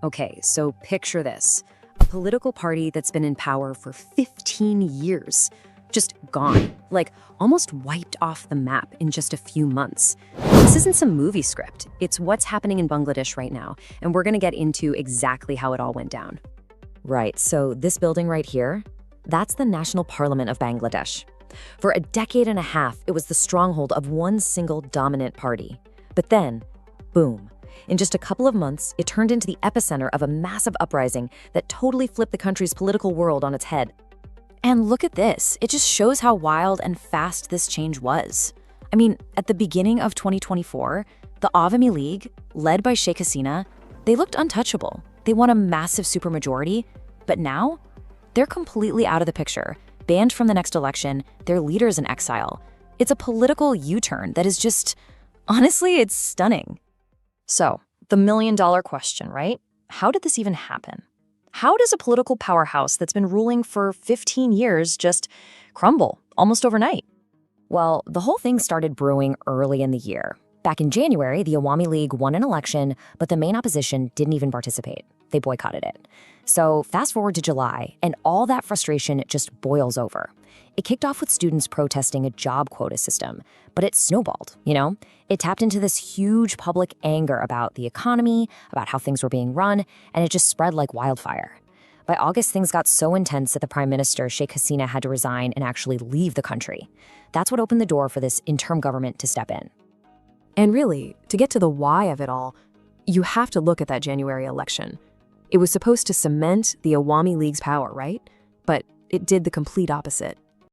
Okay, so picture this. A political party that's been in power for 15 years. Just gone. Like, almost wiped off the map in just a few months. This isn't some movie script. It's what's happening in Bangladesh right now, and we're gonna get into exactly how it all went down. Right, so this building right here, that's the National Parliament of Bangladesh. For a decade and a half, it was the stronghold of one single dominant party. But then, boom. In just a couple of months, it turned into the epicenter of a massive uprising that totally flipped the country's political world on its head. And look at this. It just shows how wild and fast this change was. I mean, at the beginning of 2024, the Awami League, led by Sheikh Hasina, they looked untouchable. They won a massive supermajority, but now they're completely out of the picture, banned from the next election, their leaders in exile. It's a political U-turn that is just, honestly, it's stunning. So, the million-dollar question, right? How did this even happen? How does a political powerhouse that's been ruling for 15 years just crumble almost overnight? Well, the whole thing started brewing early in the year. Back in January, the Awami League won an election, but the main opposition didn't even participate. They boycotted it. So fast forward to July, and all that frustration just boils over. It kicked off with students protesting a job quota system, but it snowballed, It tapped into this huge public anger about the economy, about how things were being run, and it just spread like wildfire. By August, things got so intense that the Prime Minister, Sheikh Hasina, had to resign and actually leave the country. That's what opened the door for this interim government to step in. And really, to get to the why of it all, you have to look at that January election. It was supposed to cement the Awami League's power, right? But it did the complete opposite.